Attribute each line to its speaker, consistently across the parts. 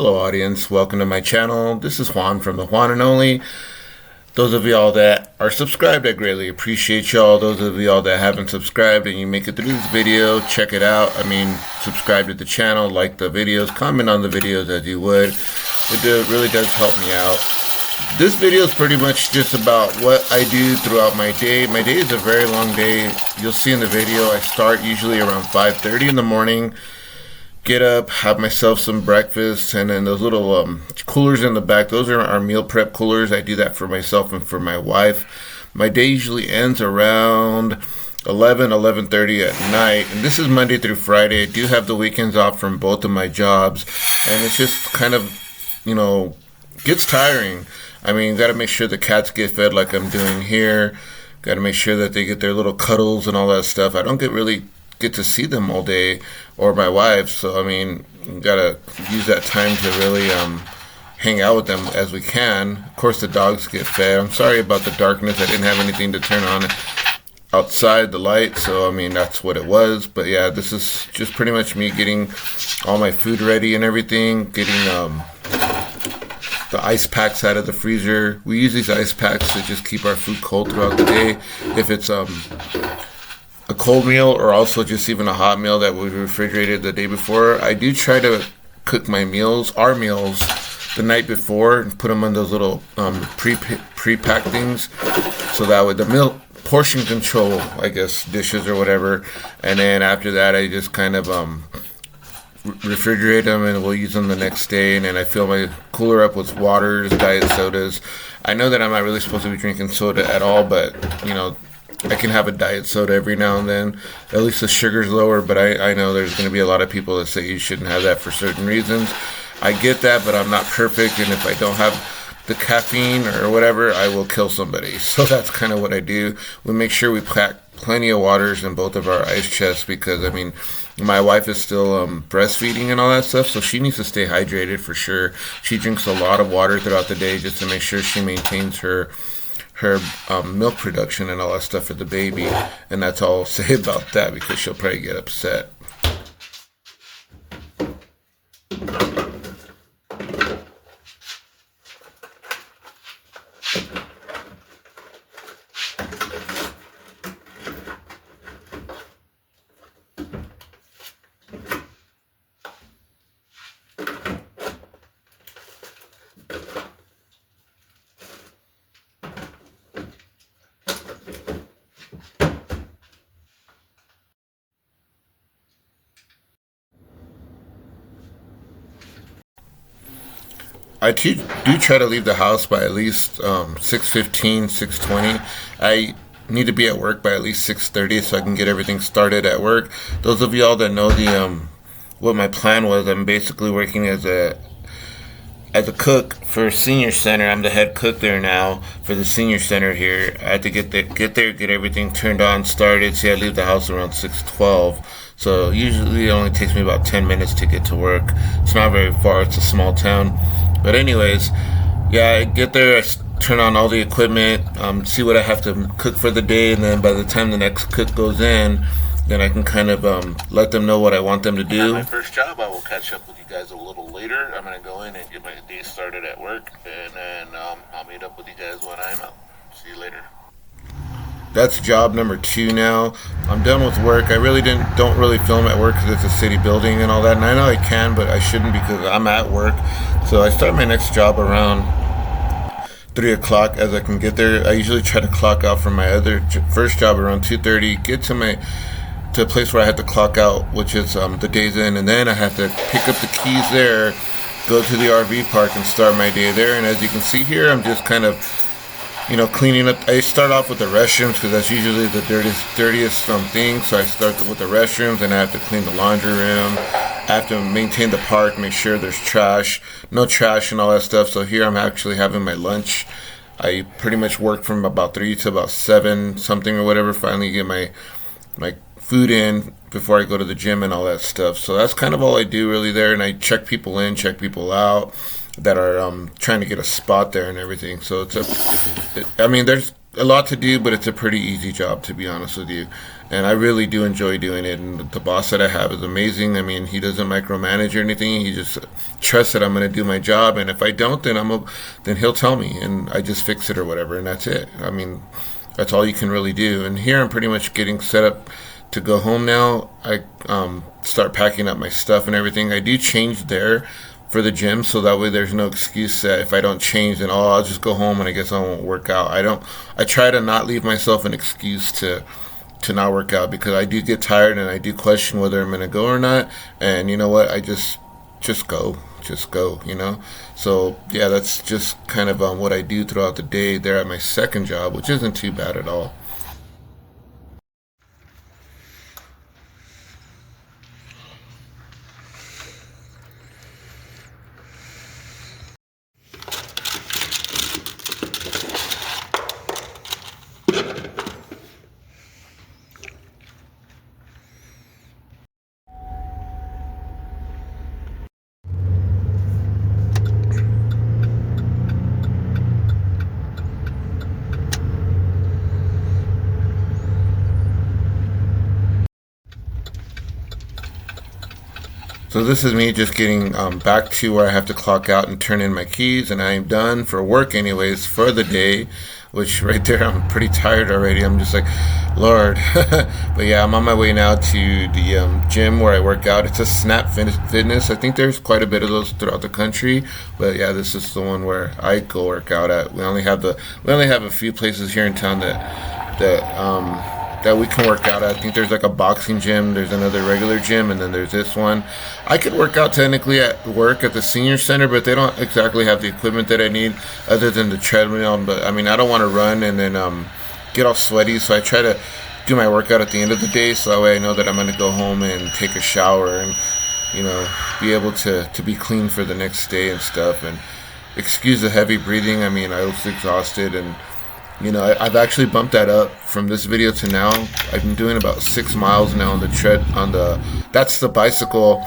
Speaker 1: Hello audience, welcome to my channel. This is Juan from The-Juan-and-only. Those of y'all that are subscribed, I greatly appreciate y'all. Those of y'all that haven't subscribed and you make it through this video, check it out. Subscribe to the channel, like the videos, comment on the videos as you would. Really does help me out. This video is pretty much just about what I do throughout my day. My day is a very long day. You'll see in the video, I start usually around 5:30 in the morning. Get up, have myself some breakfast, and then those little coolers in the back, those are our meal prep coolers. I do that for myself and for my wife. My day usually ends around 11:30 at night, and this is Monday through Friday. I do have the weekends off from both of my jobs, and it's just kind of, gets tiring. Got to make sure the cats get fed like I'm doing here. Got to make sure that they get their little cuddles and all that stuff. I don't really get to see them all day, or my wife, so gotta use that time to really hang out with them as we can. Of course, the dogs get fed. I'm sorry about the darkness. I didn't have anything to turn on outside the light, so that's what it was. But yeah, this is just pretty much me getting all my food ready and everything, getting the ice packs out of the freezer. We use these ice packs to just keep our food cold throughout the day. If it's a cold meal or also just even a hot meal that we refrigerated the day before, I do try to cook our meals the night before and put them in those little pre-packed things, so that with the meal portion control, dishes or whatever, and then after that I just kind of refrigerate them and we'll use them the next day. And then I fill my cooler up with waters, diet sodas. I know that I'm not really supposed to be drinking soda at all, but I can have a diet soda every now and then. At least the sugar's lower, but I know there's going to be a lot of people that say you shouldn't have that for certain reasons. I get that, but I'm not perfect, and if I don't have the caffeine or whatever, I will kill somebody. So that's kind of what I do. We make sure we pack plenty of waters in both of our ice chests because, my wife is still breastfeeding and all that stuff, so she needs to stay hydrated for sure. She drinks a lot of water throughout the day just to make sure she maintains her milk production and all that stuff for the baby. And that's all I'll say about that because she'll probably get upset. I do try to leave the house by at least 6:15, 6:20. I need to be at work by at least 6:30 so I can get everything started at work. Those of y'all that know what my plan was, I'm basically working as a cook for senior center. I'm the head cook there now for the senior center here. I had to get there, get everything turned on, started. See, I leave the house around 6:12. So usually it only takes me about 10 minutes to get to work. It's not very far. It's a small town. But anyways, yeah, I get there, I turn on all the equipment, see what I have to cook for the day, and then by the time the next cook goes in, then I can kind of let them know what I want them to do. My first job, I will catch up with you guys a little later. I'm going to go in and get my day started at work, and then I'll meet up with you guys when I'm out. See you later. That's job number 2 now. I'm done with work. I really don't really film at work because it's a city building and all that. And I know I can, but I shouldn't because I'm at work. So I start my next job around 3 o'clock as I can get there. I usually try to clock out from my first job around 2:30. Get to a place where I have to clock out, which is the Days Inn, and then I have to pick up the keys there, go to the RV park, and start my day there. And as you can see here, I'm just kind of cleaning up. I start off with the restrooms because that's usually the dirtiest thing. So I start with the restrooms, and I have to clean the laundry room. I have to maintain the park, make sure there's no trash and all that stuff. So here I'm actually having my lunch. I pretty much work from about 3 to about 7 something or whatever. Finally get my food in before I go to the gym and all that stuff. So that's kind of all I do really there. And I check people in, check people out that are trying to get a spot there and everything. So there's a lot to do, but it's a pretty easy job, to be honest with you. And I really do enjoy doing it. And the boss that I have is amazing. I mean, he doesn't micromanage or anything. He just trusts that I'm going to do my job. And if I don't, then he'll tell me, and I just fix it or whatever, and that's it. I mean, that's all you can really do. And here I'm pretty much getting set up to go home now. I start packing up my stuff and everything. I do change there for the gym, so that way there's no excuse that if I don't change, then I'll just go home and I guess I won't work out. I try to not leave myself an excuse to not work out, because I do get tired and I do question whether I'm gonna go or not. And you know what? I just go, you know. So yeah, that's just kind of what I do throughout the day there at my second job, which isn't too bad at all. So this is me just getting back to where I have to clock out and turn in my keys, and I am done for work anyways for the day. Which right there, I'm pretty tired already. I'm just like, Lord. But yeah, I'm on my way now to the gym where I work out. It's a Fitness. I think there's quite a bit of those throughout the country, but yeah, this is the one where I go work out at. We only have a few places here in town that we can work out at. I think there's like a boxing gym, there's another regular gym, and then there's this one. I could work out technically at work at the senior center, but they don't exactly have the equipment that I need other than the treadmill. But I mean, I don't want to run and then get all sweaty, so I try to do my workout at the end of the day, so that way I know that I'm going to go home and take a shower and, you know, be able to be clean for the next day and stuff. And excuse the heavy breathing. I mean, I was exhausted, and you know, I've actually bumped that up from this video to now. I've been doing about 6 miles now on the that's the bicycle.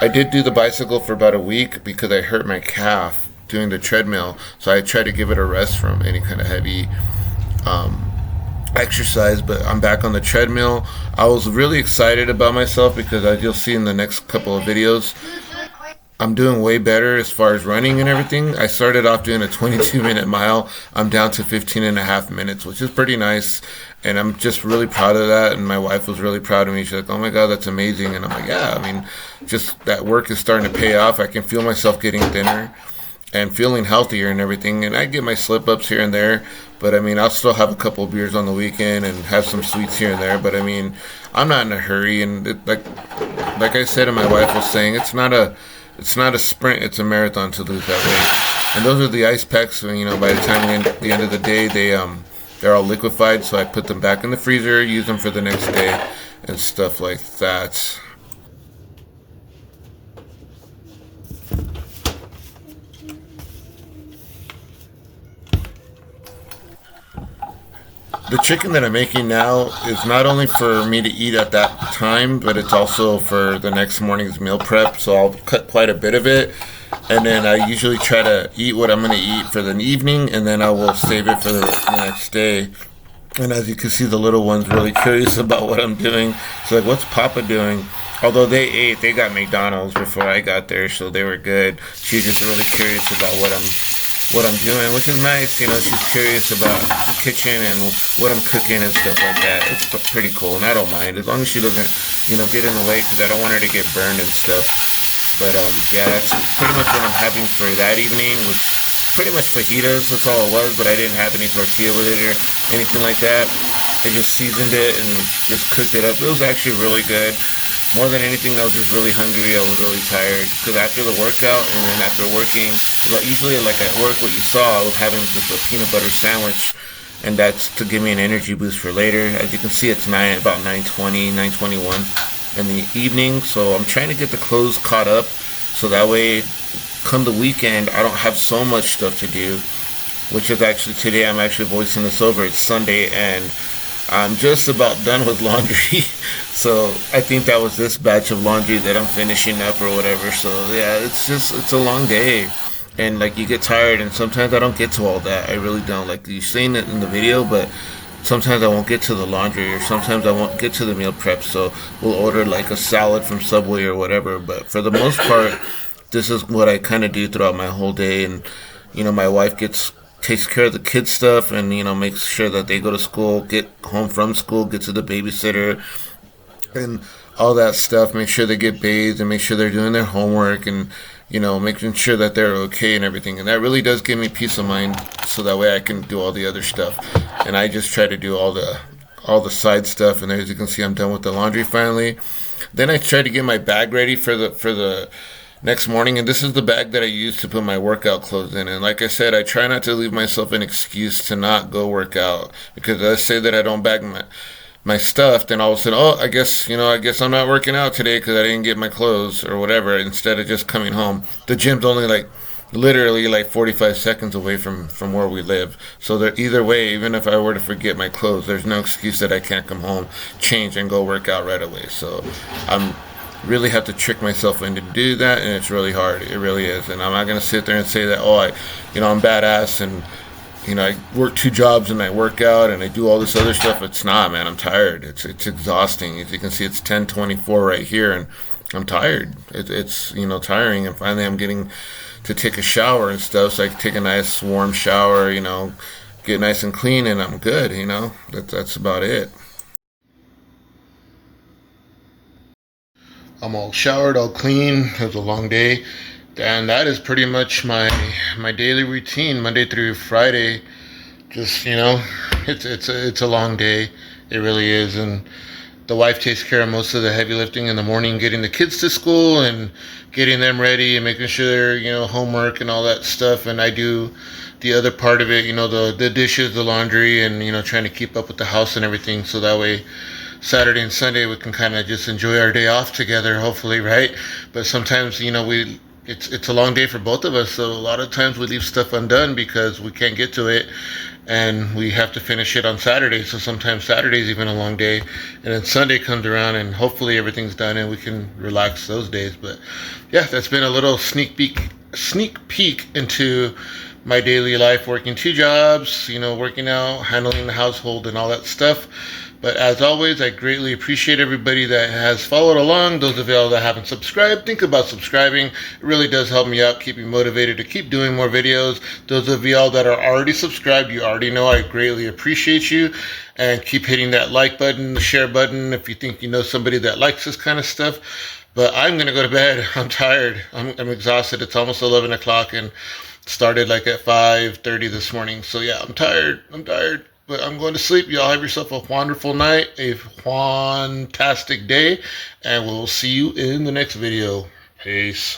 Speaker 1: I did do the bicycle for about a week because I hurt my calf doing the treadmill. So I tried to give it a rest from any kind of heavy exercise, but I'm back on the treadmill. I was really excited about myself because, as you'll see in the next couple of videos, I'm doing way better as far as running and everything. I started off doing a 22-minute mile. I'm down to 15 and a half minutes, which is pretty nice. And I'm just really proud of that. And my wife was really proud of me. She's like, oh my God, that's amazing. And I'm like, yeah, I mean, just that work is starting to pay off. I can feel myself getting thinner and feeling healthier and everything. And I get my slip ups here and there. But I mean, I'll still have a couple of beers on the weekend and have some sweets here and there. But I mean, I'm not in a hurry. And like I said, and my wife was saying, it's not a sprint, it's a marathon to lose that weight. And those are the ice packs. So, you know, by the time the end of the day, they're all liquefied. So I put them back in the freezer, use them for the next day, and stuff like that. The chicken that I'm making now is not only for me to eat at that time, but it's also for the next morning's meal prep. So I'll cut quite a bit of it, and then I usually try to eat what I'm going to eat for the evening, and then I will save it for the next day. And as you can see, the little one's really curious about what I'm doing. It's like, what's Papa doing? Although they got McDonald's before I got there, so they were good. She's just really curious about what I'm doing, which is nice. You know, she's curious about the kitchen and what I'm cooking and stuff like that. It's pretty cool, and I don't mind as long as she doesn't, you know, get in the way, because I don't want her to get burned and stuff. But yeah, that's pretty much what I'm having for that evening. Was pretty much fajitas. That's all it was. But I didn't have any tortilla with it or anything like that. I just seasoned it and just cooked it up. It was actually really good. More than anything, I was just really hungry. I was really tired because after the workout and then after working, like usually like at work, what you saw, I was having just a peanut butter sandwich, and that's to give me an energy boost for later. As you can see, it's about 9:20, 9:21 in the evening. So I'm trying to get the clothes caught up, so that way, come the weekend, I don't have so much stuff to do. Which is actually today. I'm actually voicing this over. It's Sunday, and I'm just about done with laundry. So I think that was this batch of laundry that I'm finishing up or whatever. So yeah, it's a long day. and like you get tired, and sometimes I don't get to all that. I really don't. Like you seen it in the video, but sometimes I won't get to the laundry, or sometimes I won't get to the meal prep. So we'll order like a salad from Subway or whatever. But for the most part, this is what I kind of do throughout my whole day. And my wife takes care of the kids stuff, and makes sure that they go to school, get home from school, get to the babysitter, and all that stuff. Make sure they get bathed and make sure they're doing their homework, and making sure that they're okay and everything. And that really does give me peace of mind, so that way I can do all the other stuff. And I just try to do all the side stuff. And as you can see, I'm done with the laundry finally. Then I try to get my bag ready for the next morning, and this is the bag that I use to put my workout clothes in. And like I said, I try not to leave myself an excuse to not go work out, because let's say that I don't bag my stuff, then all of a sudden, oh, I guess I'm not working out today because I didn't get my clothes or whatever. Instead of just coming home, the gym's only like literally like 45 seconds away from where we live. So that either way, even if I were to forget my clothes, there's no excuse that I can't come home, change, and go work out right away. So I'm really have to trick myself into do that, and it's really hard. It really is. And I'm not gonna sit there and say that, oh, I'm badass, and I work 2 jobs and I work out and I do all this other stuff. It's not, man. I'm tired. It's exhausting. As you can see, it's 10:24 right here, and I'm tired. It's tiring. And finally, I'm getting to take a shower and stuff, so I can take a nice warm shower. Get nice and clean, and I'm good. That's about it. I'm all showered, all clean. It was a long day, and that is pretty much my daily routine, Monday through Friday. Just it's a long day. It really is. And the wife takes care of most of the heavy lifting in the morning, getting the kids to school and getting them ready and making sure they're homework and all that stuff. And I do the other part of it, the dishes, the laundry, and trying to keep up with the house and everything, so that way Saturday and Sunday we can kind of just enjoy our day off together, hopefully, right? But sometimes it's a long day for both of us, so a lot of times we leave stuff undone because we can't get to it, and we have to finish it on Saturday. So sometimes Saturday's even a long day, and then Sunday comes around and hopefully everything's done and we can relax those days. But yeah, that's been a little sneak peek into my daily life, working 2 jobs, working out, handling the household, and all that stuff. But as always, I greatly appreciate everybody that has followed along. Those of y'all that haven't subscribed, think about subscribing. It really does help me out, keep me motivated to keep doing more videos. Those of y'all that are already subscribed, you already know I greatly appreciate you. And keep hitting that like button, the share button, if you think you know somebody that likes this kind of stuff. But I'm going to go to bed. I'm tired. I'm exhausted. It's almost 11 o'clock and started like at 5:30 this morning. So yeah, I'm tired. But I'm going to sleep. Y'all have yourself a wonderful night, a fantastic day, and we'll see you in the next video. Peace.